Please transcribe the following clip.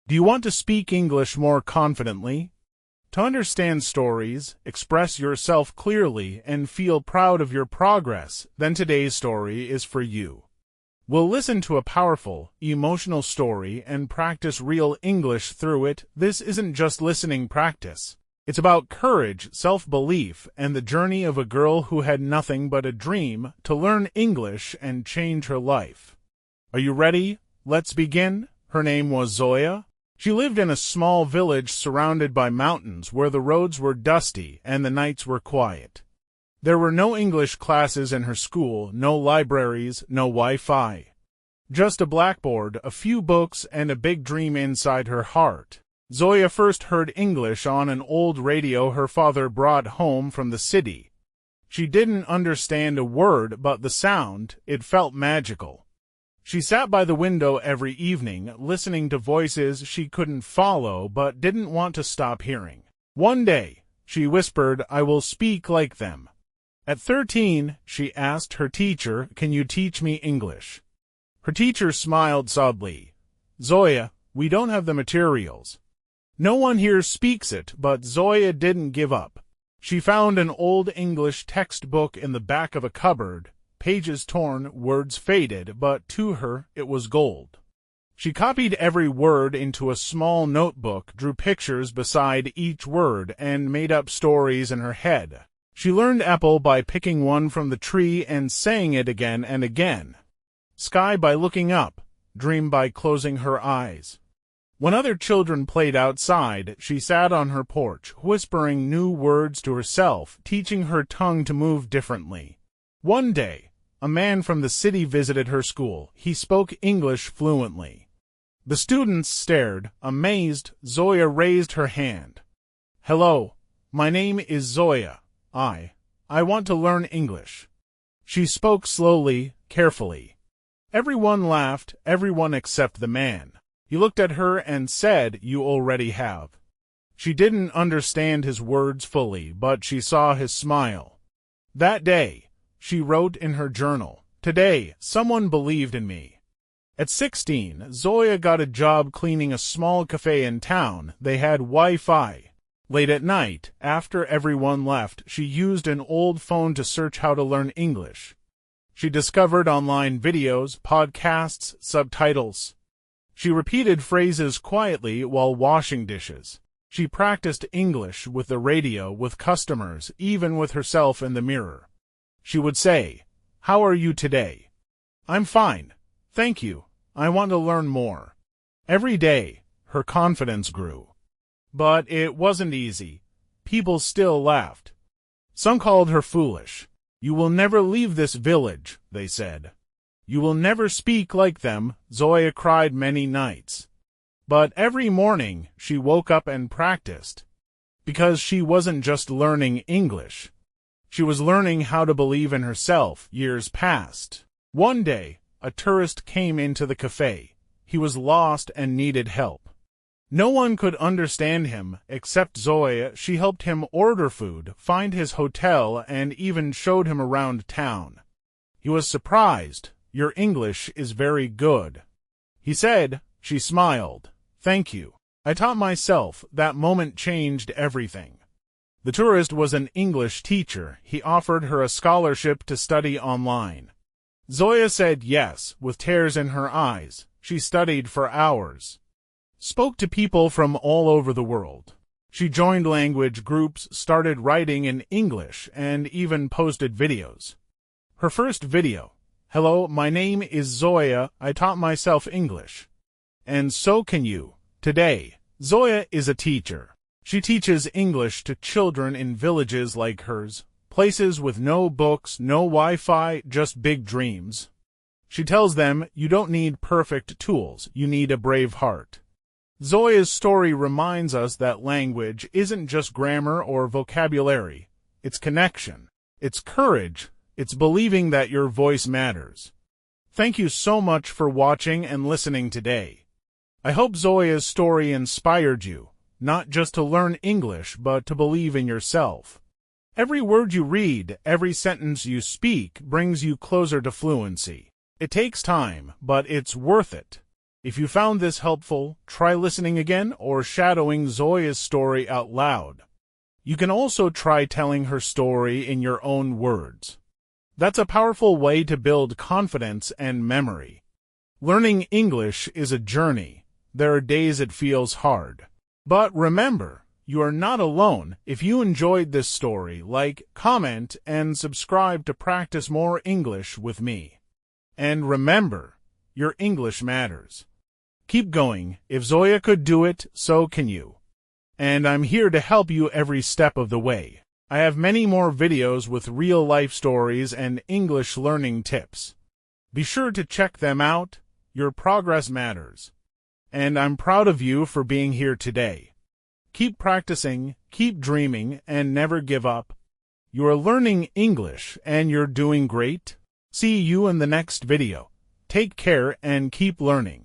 Do you want to speak English more confidently? To understand stories, express yourself clearly, and feel proud of your progress, then today's story is for you. We'll listen to a powerful, emotional story and practice real English through it. This isn't just listening practice. It's about courage, self-belief, and the journey of a girl who had nothing but a dream to learn English and change her life. Are you ready? Let's begin. Her name was Zoya. She lived in a small village surrounded by mountains where the roads were dusty and the nights were quiet. There were no English classes in her school, no libraries, no Wi-Fi. Just a blackboard, a few books, and a big dream inside her heart. Zoya first heard English on an old radio her father brought home from the city. She didn't understand a word, but the sound, it felt magical. She sat by the window every evening, listening to voices she couldn't follow but didn't want to stop hearing. One day, she whispered, "I will speak like them." At 13, she asked her teacher, "Can you teach me English?" Her teacher smiled sadly. "Zoya, we don't have the materials." No one here speaks it, but Zoya didn't give up. She found an old English textbook in the back of a cupboard, pages torn, words faded, but to her it was gold. She copied every word into a small notebook, drew pictures beside each word, and made up stories in her head. She learned apple by picking one from the tree and saying it again and again. Sky by looking up, dream by closing her eyes. When other children played outside, she sat on her porch, whispering new words to herself, teaching her tongue to move differently. One day, a man from the city visited her school. He spoke English fluently. The students stared, amazed. Zoya raised her hand. "Hello, my name is Zoya. I want to learn English." She spoke slowly, carefully. Everyone laughed, everyone except the man. He looked at her and said, "You already have." She didn't understand his words fully, but she saw his smile. That day, she wrote in her journal, "Today, someone believed in me." At 16, Zoya got a job cleaning a small cafe in town. They had Wi-Fi. Late at night, after everyone left, she used an old phone to search how to learn English. She discovered online videos, podcasts, subtitles. She repeated phrases quietly while washing dishes. She practiced English with the radio, with customers, even with herself in the mirror. She would say, "How are you today?" "I'm fine. Thank you. I want to learn more." Every day, her confidence grew. But it wasn't easy. People still laughed. Some called her foolish. "You will never leave this village," they said. "You will never speak like them." Zoya cried many nights. But every morning she woke up and practiced. Because she wasn't just learning English. She was learning how to believe in herself. Years passed. One day, a tourist came into the cafe. He was lost and needed help. No one could understand him except Zoya. She helped him order food, find his hotel, and even showed him around town. He was surprised. "Your English is very good," he said. She smiled. "Thank you. I taught myself." That moment changed everything. The tourist was an English teacher. He offered her a scholarship to study online. Zoya said yes, with tears in her eyes. She studied for hours. Spoke to people from all over the world. She joined language groups, started writing in English, and even posted videos. Her first video, "Hello, my name is Zoya. I taught myself English. And so can you." Today, Zoya is a teacher. She teaches English to children in villages like hers, places with no books, no Wi-Fi, just big dreams. She tells them, "You don't need perfect tools. You need a brave heart." Zoya's story reminds us that language isn't just grammar or vocabulary. It's connection. It's courage. It's believing that your voice matters. Thank you so much for watching and listening today. I hope Zoya's story inspired you, not just to learn English, but to believe in yourself. Every word you read, every sentence you speak brings you closer to fluency. It takes time, but it's worth it. If you found this helpful, try listening again or shadowing Zoya's story out loud. You can also try telling her story in your own words. That's a powerful way to build confidence and memory. Learning English is a journey. There are days it feels hard. But remember, you are not alone. If you enjoyed this story, like, comment, and subscribe to practice more English with me. And remember, your English matters. Keep going. If Zoya could do it, so can you. And I'm here to help you every step of the way. I have many more videos with real-life stories and English learning tips. Be sure to check them out. Your progress matters. And I'm proud of you for being here today. Keep practicing, keep dreaming, and never give up. You are learning English, and you're doing great. See you in the next video. Take care and keep learning.